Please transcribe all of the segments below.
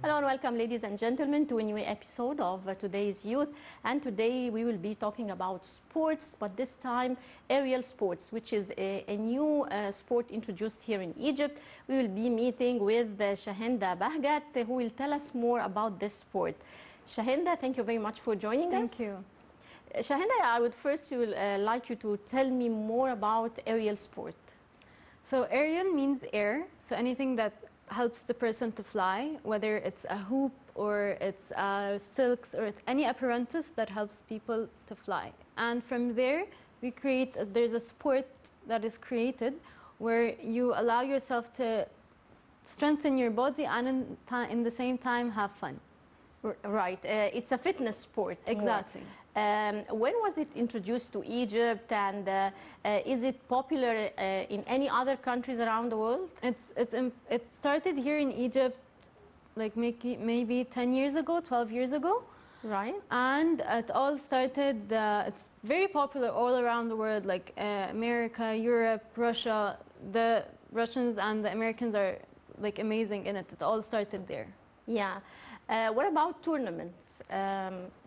Hello and welcome, ladies and gentlemen, to a new episode of Today's Youth. And today we will be talking about sports, but this time aerial sports, which is a new sport introduced here in Egypt. We will be meeting with Shahenda Bahgat, who will tell us more about this sport. Shahenda, thank you very much for joining us. Thank you. Shahenda, I would first like you to tell me more about aerial sport. So aerial means air, so anything that helps the person to fly, whether it's a hoop or it's silks or it's any apparatus that helps people to fly. And from there, there's a sport that is created where you allow yourself to strengthen your body and in the same time have fun. Right, it's a fitness sport. Exactly. When was it introduced to Egypt, and is it popular in any other countries around the world? It started here in Egypt like maybe 10 years ago, 12 years ago. Right. And it all started, it's very popular all around the world, like America, Europe, Russia. The Russians and the Americans are like amazing in it. It all started there. Yeah. What about tournaments?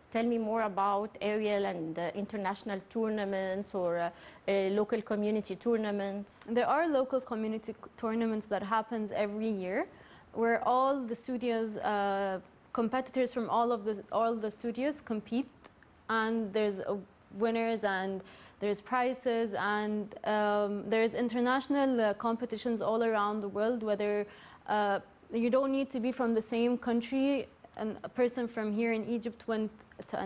Tell me more about aerial and international tournaments or local community tournaments. There are local community tournaments that happens every year, where all the studios, competitors from all the studios compete, and there's winners and there's prizes, and there's international competitions all around the world. Whether you don't need to be from the same country, and a person from here in Egypt went to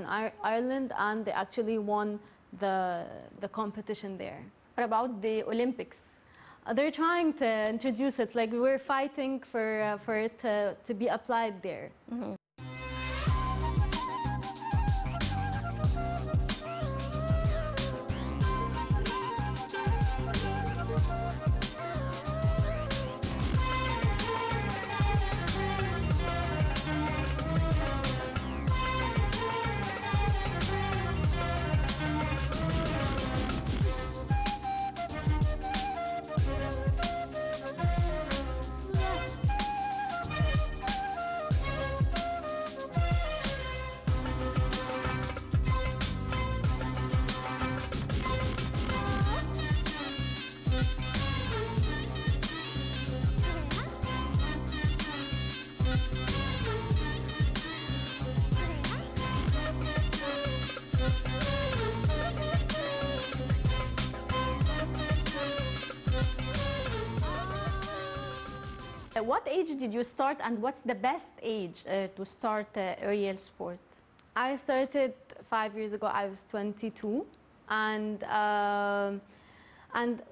Ireland and they actually won the competition there. What about the Olympics? They're trying to introduce it, like we're fighting for it to be applied there. Mm-hmm. What age did you start, and what's the best age to start aerial sport? I started 5 years ago. I was 22, and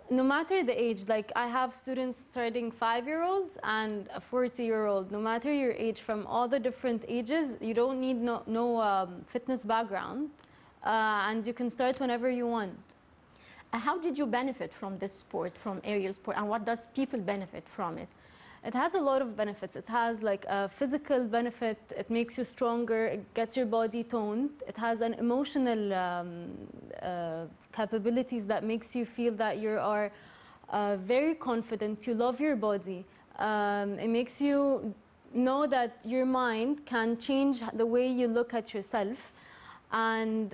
no matter the age, like I have students starting 5-year-olds and a 40-year-old. No matter your age, from all the different ages, you don't need no fitness background, and you can start whenever you want. How did you benefit from this sport, from aerial sport, and what does people benefit from it? It has a lot of benefits. It has like a physical benefit. It makes you stronger. It gets your body toned. It has an emotional capabilities that makes you feel that you are very confident. You love your body. It makes you know that your mind can change the way you look at yourself. And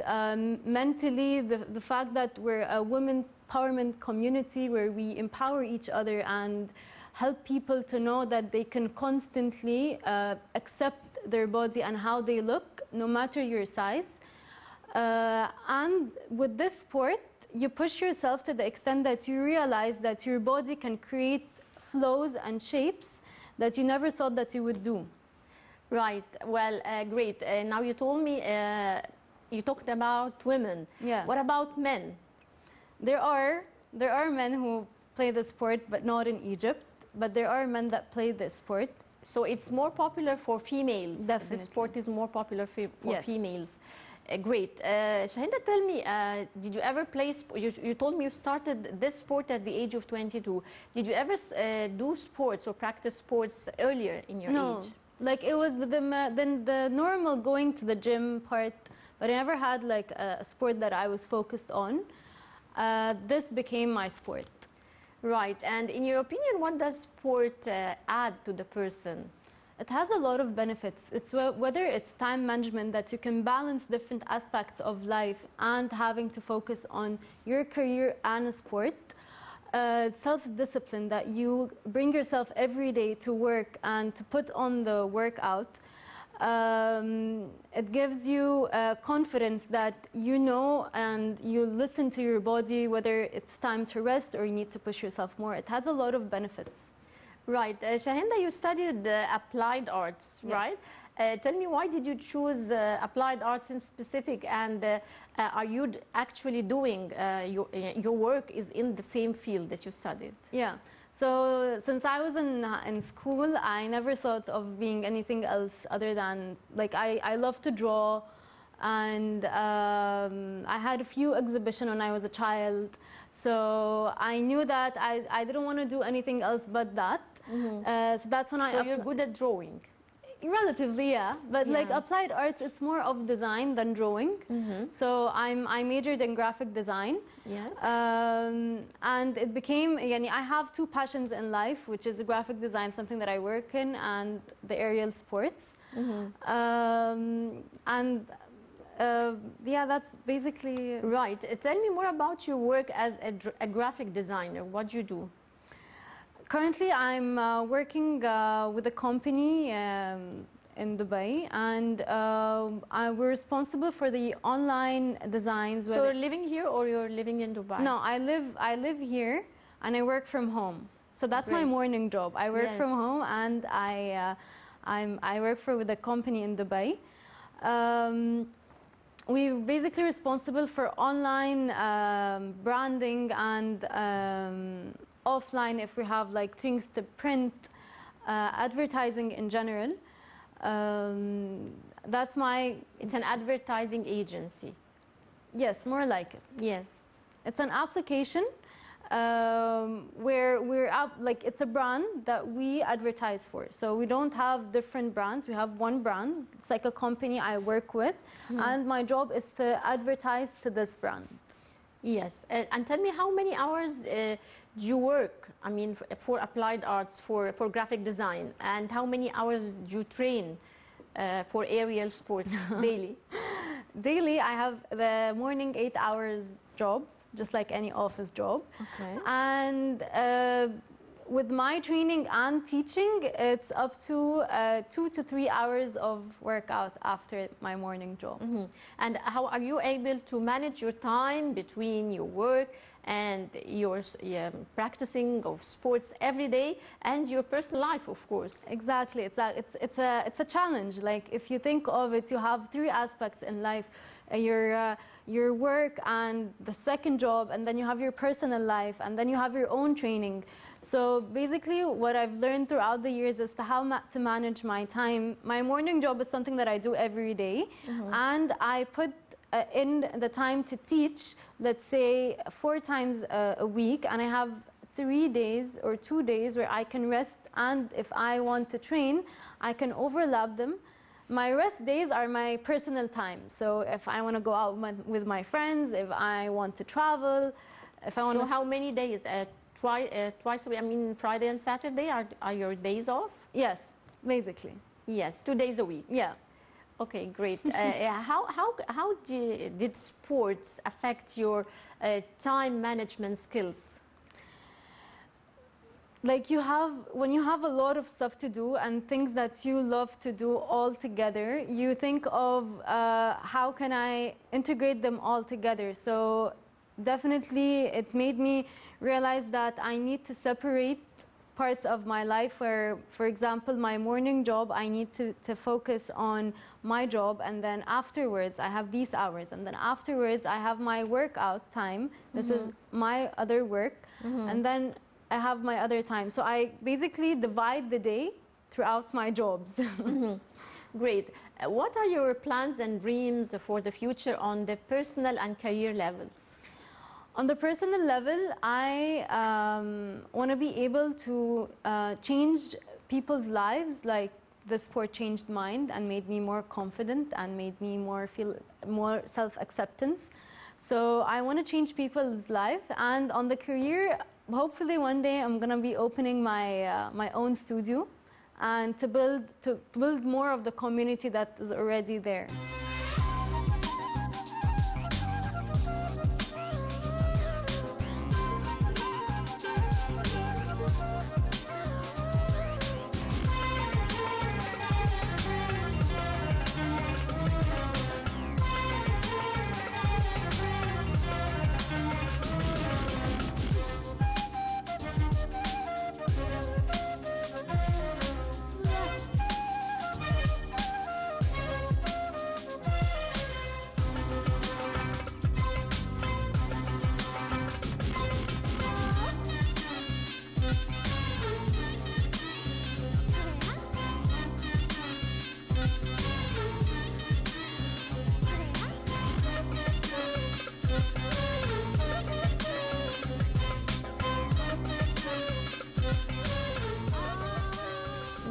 mentally, the fact that we're a women empowerment community where we empower each other and help people to know that they can constantly accept their body and how they look, no matter your size. And with this sport, you push yourself to the extent that you realize that your body can create flows and shapes that you never thought that you would do. Right. Well, great. Now you told me you talked about women. Yeah. What about men? There are men who play the sport, but not in Egypt. But there are men that play the sport. So it's more popular for females. Definitely. The sport is more popular for Yes. females. Great. Shahinda, tell me, did you ever play? You told me you started this sport at the age of 22. Did you ever do sports or practice sports earlier in your No, age? like it was the normal going to the gym part, but I never had like a sport that I was focused on. This became my sport. Right. And in your opinion, what does sport add to the person? It has a lot of benefits. It's whether it's time management, that you can balance different aspects of life and having to focus on your career and a sport. Self-discipline, that you bring yourself every day to work and to put on the workout. It gives you confidence that you know and you listen to your body, whether it's time to rest or you need to push yourself more. It has a lot of benefits. Right. Shahinda, you studied applied arts, Yes. right? Tell me, why did you choose applied arts in specific, and are you actually doing your work is in the same field that you studied? Yeah. So since I was in school, I never thought of being anything else other than, like, I love to draw, and I had a few exhibitions when I was a child. So I knew that I didn't want to do anything else but that. So that's when So you're good at drawing. Relatively, yeah. But like Yeah. applied arts, it's more of design than drawing. So I majored in graphic design. Yes. And it became, yani, I have two passions in life, which is graphic design, something that I work in, and the aerial sports. Yeah, that's basically. Right. Tell me more about your work as a graphic designer. What do you do? Currently, I'm working with a company in Dubai, and we're responsible for the online designs. So you're living here or you're living in Dubai? No, I live here, and I work from home. So that's my Great. morning job. I work from Yes. home, and I work with a company in Dubai. We're basically responsible for online branding and offline, if we have like things to print, advertising in general. That's my, It's an advertising agency. yes, more like it. Yes. It's an application where we're up, like, it's a brand that we advertise for. So we don't have different brands. We have one brand. It's like a company I work with, and my job is to advertise to this brand. Yes. And tell me, how many hours do you work? I mean, for applied arts, for graphic design, and how many hours do you train for aerial sport daily? Daily, I have the morning 8 hours job, just like any office job. Okay. And with my training and teaching, it's up to 2 to 3 hours of workout after my morning job. And how are you able to manage your time between your work and your practicing of sports every day and your personal life, of course? Exactly, it's a challenge. Like, if you think of it, you have three aspects in life: your work and the second job, and then you have your personal life, and then you have your own training. So basically, what I've learned throughout the years is how to manage my time. My morning job is something that I do every day, and I put in the time to teach, let's say 4 times a week, and I have 3 days or 2 days where I can rest, and if I want to train, I can overlap them. My rest days are my personal time. So if I want to go out with my friends, if I want to travel, if I want So to... how many days? Twice a week? I mean, Friday and Saturday are your days off? Yes, basically. Yes, 2 days a week. Yeah. Okay, great. How did sports affect your time management skills? like when you have a lot of stuff to do and things that you love to do all together, you think of how can I integrate them all together. So definitely it made me realize that I need to separate parts of my life where, for example, my morning job, I need to focus on my job, and then afterwards I have these hours, and then afterwards I have my workout time. This is my other work, and then I have my other time. So I basically divide the day throughout my jobs. Great. What are your plans and dreams for the future on the personal and career levels? On the personal level, I want to be able to change people's lives, like the sport changed mine and made me more confident and made me feel more self-acceptance. So I want to change people's life. And on the career, hopefully one day I'm going to be opening my own studio and to build more of the community that is already there.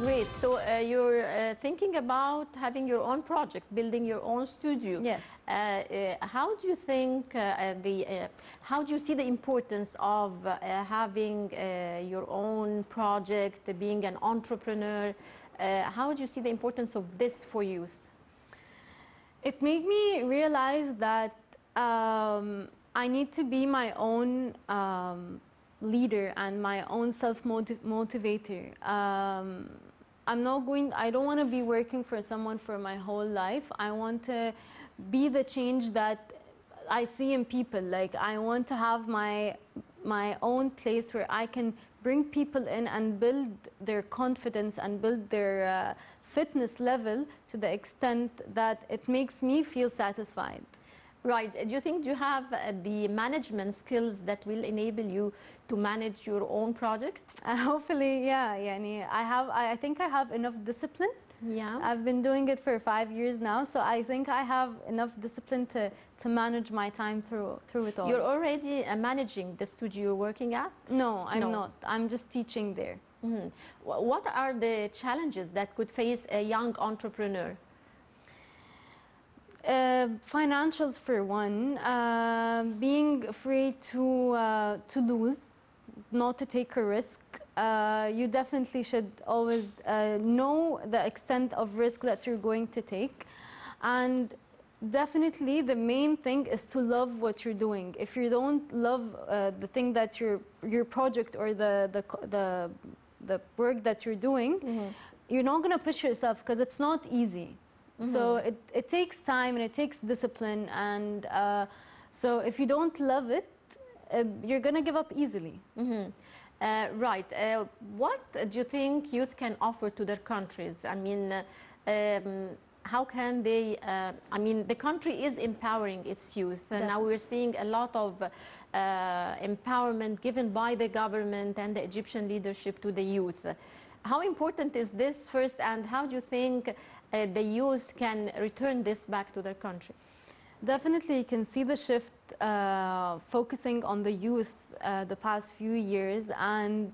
Great. So you're thinking about having your own project, building your own studio. Yes. How do you think how do you see the importance of having your own project, being an entrepreneur? How do you see the importance of this for youth? It made me realize that I need to be my own leader and my own self-motivator. I don't want to be working for someone for my whole life. I want to be the change that I see in people. Like, I want to have my own place where I can bring people in and build their confidence and build their fitness level to the extent that it makes me feel satisfied. Right. Do you think you have the management skills that will enable you to manage your own project? Hopefully, yeah. Yani, I think I have enough discipline. Yeah. I've been doing it for 5 years now, so I think I have enough discipline to manage my time through it all. You're already managing the studio you're working at? No, I'm not. I'm just teaching there. Mm-hmm. What are the challenges that could face a young entrepreneur? Financials for one, being afraid to lose, not to take a risk. You definitely should always know the extent of risk that you're going to take, and definitely the main thing is to love what you're doing. If you don't love the thing that your project or the work that you're doing, you're not going to push yourself because it's not easy. So it takes time and it takes discipline, and so if you don't love it, you're going to give up easily. Right. What do you think youth can offer to their countries? I mean, how can they, I mean, the country is empowering its youth. And now we're seeing a lot of empowerment given by the government and the Egyptian leadership to the youth. How important is this first, and how do you think the youth can return this back to their countries? Definitely, you can see the shift focusing on the youth the past few years, and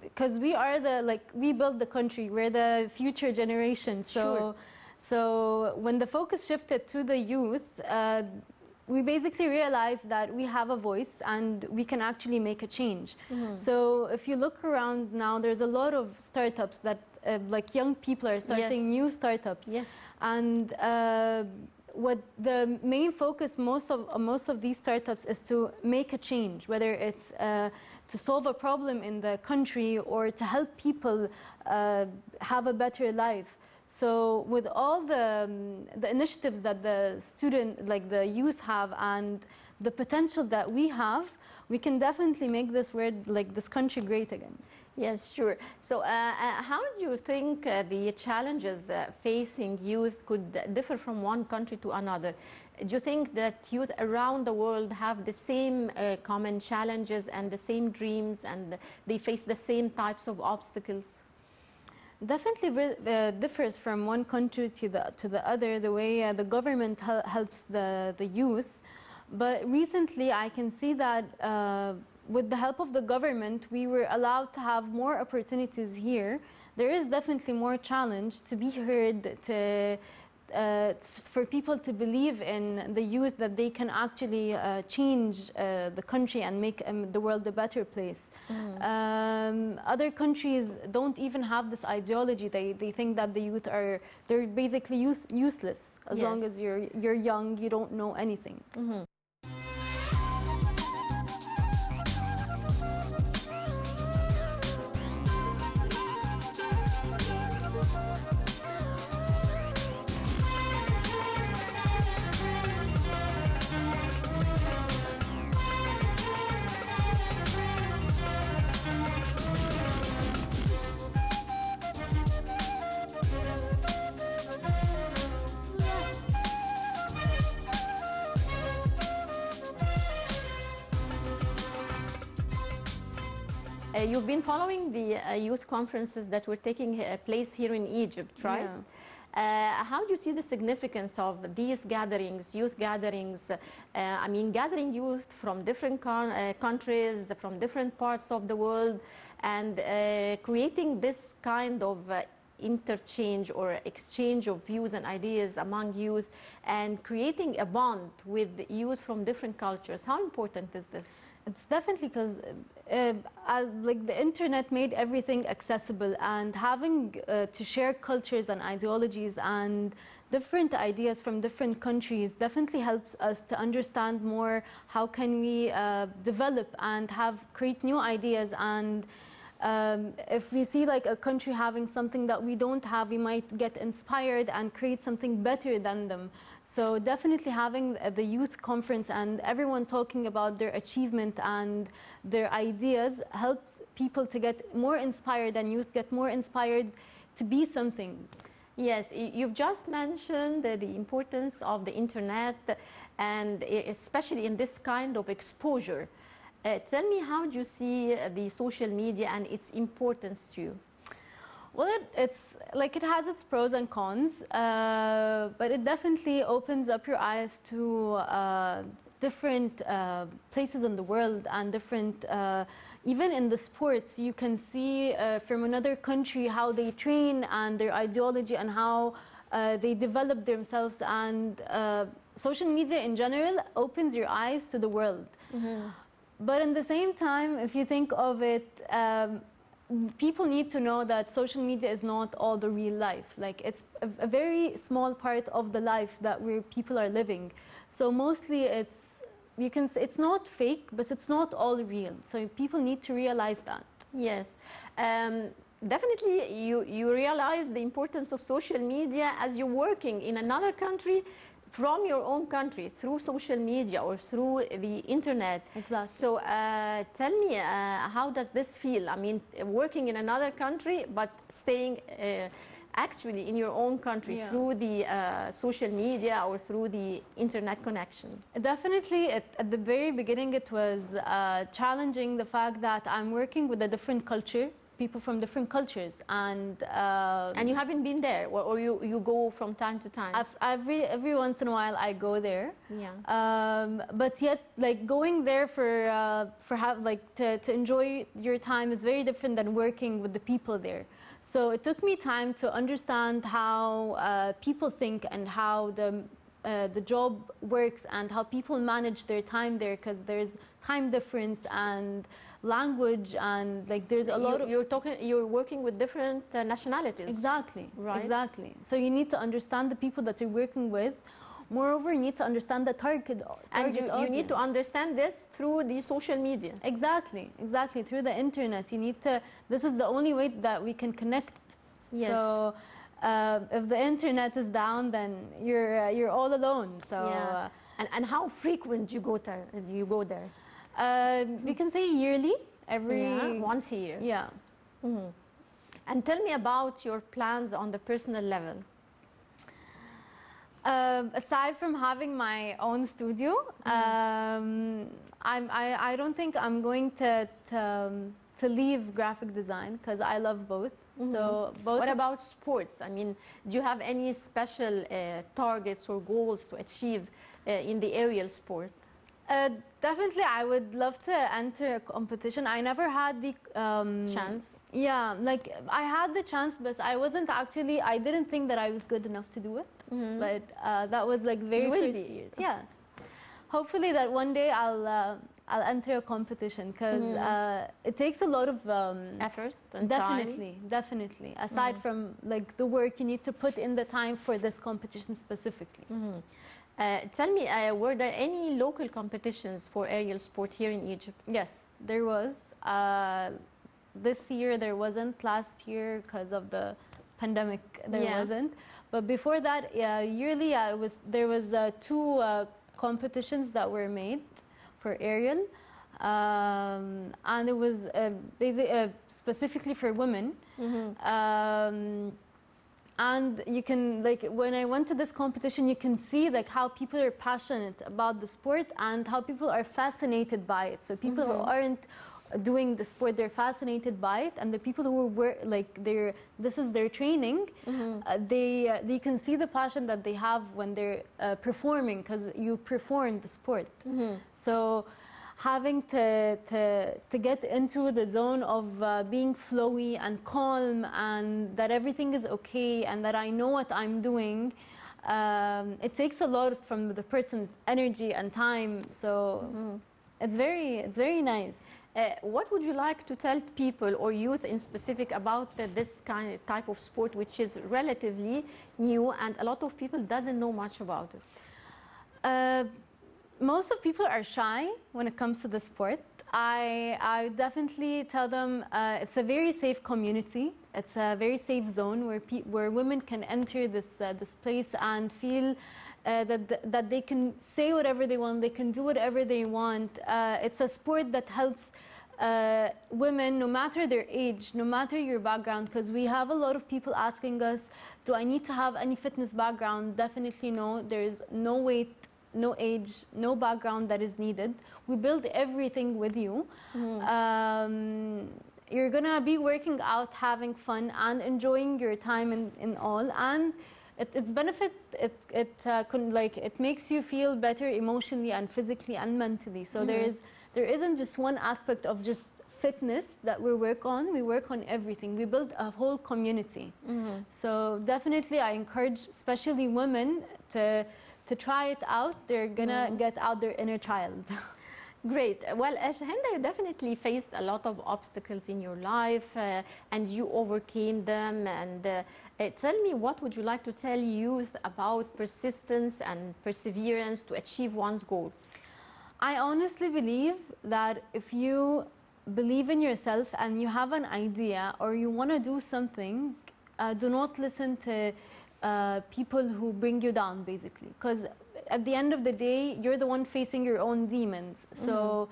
because we are we build the country, we're the future generation. So, sure. So when the focus shifted to the youth, we basically realized that we have a voice and we can actually make a change. So if you look around now, there's a lot of startups that like young people are starting new startups. Yes. And what the main focus most of these startups is to make a change, whether it's to solve a problem in the country or to help people have a better life. So with all the initiatives that the youth have and the potential that we have, we can definitely make this this country great again. Yes, sure. So how do you think the challenges facing youth could differ from one country to another? Do you think that youth around the world have the same common challenges and the same dreams, and they face the same types of obstacles? Definitely differs from one country to the other, the way the government helps the youth. But recently I can see that with the help of the government, we were allowed to have more opportunities here. There is definitely more challenge to be heard, for people to believe in the youth, that they can actually change the country and make the world a better place. Other countries don't even have this ideology. They think that the youth they're basically useless. As long as you're young, you don't know anything. You've been following the youth conferences that were taking place here in Egypt, right? Yeah. How do you see the significance of these gatherings, youth gatherings? I mean, gathering youth from different countries, from different parts of the world, and creating this kind of interchange or exchange of views and ideas among youth, and creating a bond with youth from different cultures. How important is this? It's definitely because like the internet made everything accessible, and having to share cultures and ideologies and different ideas from different countries definitely helps us to understand more how can we develop and create new ideas. And if we see like a country having something that we don't have, we might get inspired and create something better than them. So definitely having the youth conference and everyone talking about their achievement and their ideas helps people to get more inspired, and youth get more inspired to be something. Yes, you've just mentioned the importance of the internet, and especially in this kind of exposure. Tell me, how do you see the social media and its importance to you? Well, it has its pros and cons, but it definitely opens up your eyes to different places in the world, and different, even in the sports, you can see from another country how they train and their ideology and how they develop themselves. And social media in general opens your eyes to the world. But at the same time, if you think of it, people need to know that social media is not all the real life. Like, it's a very small part of the life that people are living. So mostly it's not fake, but it's not all real. So people need to realize that. Yes. Definitely you realize the importance of social media as you're working in another country, from your own country, through social media or through the internet. Exactly. So tell me, how does this feel? I mean, working in another country, but staying actually in your own country through the social media or through the internet connection. Definitely, at the very beginning, it was challenging, the fact that I'm working with a different culture, people from different cultures, and you haven't been there, or you go from time to time? Every once in a while I go there. Yeah. But yet, like, going there to enjoy your time is very different than working with the people there. So it took me time to understand how people think and how the job works and how people manage their time there, because there's time difference and language, and like there's a lot of... You're working with different nationalities. Exactly. Right. Exactly. So you need to understand the people that you're working with, Moreover, you need to understand the target And you need audience. to understand this through the social media. Exactly, exactly. Through the internet, you need to. This is the only way that we can connect. Yes. So, if the internet is down, then you're all alone. So, Yeah. And how frequent you go there? We can say yearly, Once a year. Yeah. Mhm. And tell me about your plans on the personal level. Aside from having my own studio, I don't think I'm going to leave graphic design because I love both. So both. What about sports? I mean, do you have any special targets or goals to achieve in the aerial sport? Definitely, I would love to enter a competition. I never had the Chance? Yeah, like I had the chance, but I wasn't actually. I didn't think that I was good enough to do it. But that was like very You will first be. years. Yeah. Hopefully that one day I'll enter a competition because it takes a lot of Effort and definitely, definitely. Aside from like the work you need to put in the time for this competition specifically. Tell me, were there any local competitions for aerial sport here in Egypt? Yes, there was. This year there wasn't. Last year, because of the pandemic, there wasn't. But before that, yearly, there was two competitions that were made for aerial, and it was basically specifically for women. And you can, like, when I went to this competition, you can see like how people are passionate about the sport and how people are fascinated by it. So people who aren't doing the sport, they're fascinated by it, and the people who were like, this is their training, they can see the passion that they have when they're performing, because you perform the sport. So having to get into the zone of being flowy and calm, and that everything is okay, and that I know what I'm doing. It takes a lot from the person's energy and time. So it's very nice. What would you like to tell people or youth in specific about this kind of type of sport, which is relatively new and a lot of people doesn't know much about it? Most of people are shy when it comes to the sport. I definitely tell them it's a very safe community. It's a very safe zone where women can enter this place and feel that they can say whatever they want, they can do whatever they want. It's a sport that helps women, no matter their age, no matter your background, because we have a lot of people asking us, do I need to have any fitness background? Definitely no. There's no weight, no age, no background that is needed. We build everything with you. You're gonna be working out, having fun, and enjoying your time in all. And its benefit, it makes you feel better emotionally and physically and mentally. So there isn't just one aspect of just fitness that we work on. We work on everything. We build a whole community. So definitely, I encourage, especially women, to try it out. They're gonna get out their inner child. Great. Well, Shahenda, you definitely faced a lot of obstacles in your life and you overcame them. And tell me, what would you like to tell youth about persistence and perseverance to achieve one's goals? I honestly believe that if you believe in yourself and you have an idea or you want to do something, do not listen to people who bring you down, basically, because at the end of the day, you're the one facing your own demons. So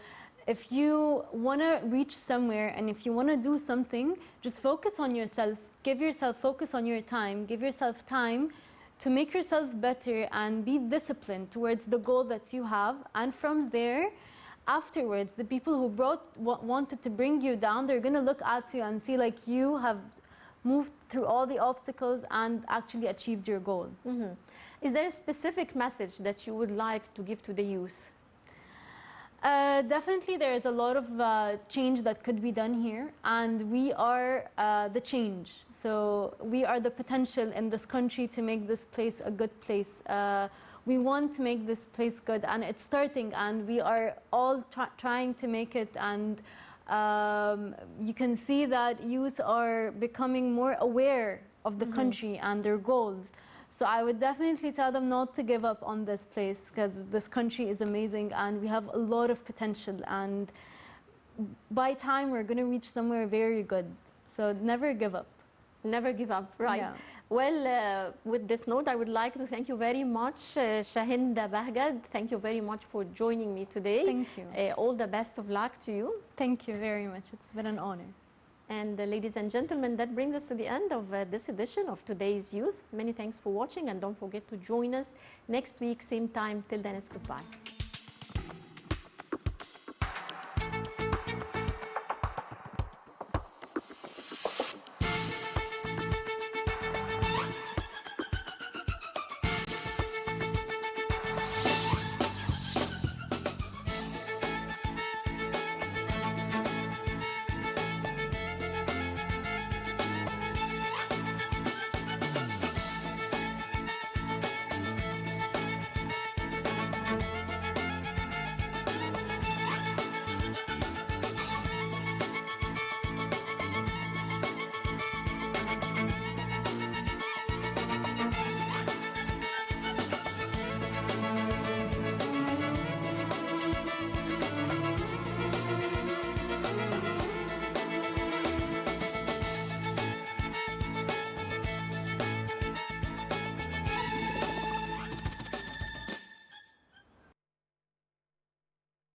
if you want to reach somewhere and if you want to do something, just focus on yourself. Focus on your time. Give yourself time to make yourself better and be disciplined towards the goal that you have. And from there, afterwards, the people who wanted to bring you down, they're going to look at you and see like you have moved through all the obstacles and actually achieved your goal. Is there a specific message that you would like to give to the youth? Definitely there is a lot of change that could be done here, and we are the change. So we are the potential in this country to make this place a good place. We want to make this place good, and it's starting, and we are all trying to make it. And you can see that youth are becoming more aware of the country and their goals. So I would definitely tell them not to give up on this place, because this country is amazing and we have a lot of potential, and by time we're going to reach somewhere very good. So never give up. Never give up, right? Yeah. Well, with this note, I would like to thank you very much, Shahinda Bahgad. Thank you very much for joining me today. Thank you. All the best of luck to you. Thank you very much. It's been an honor. And ladies and gentlemen, that brings us to the end of this edition of Today's Youth. Many thanks for watching, and don't forget to join us next week, same time. Till then, it's goodbye.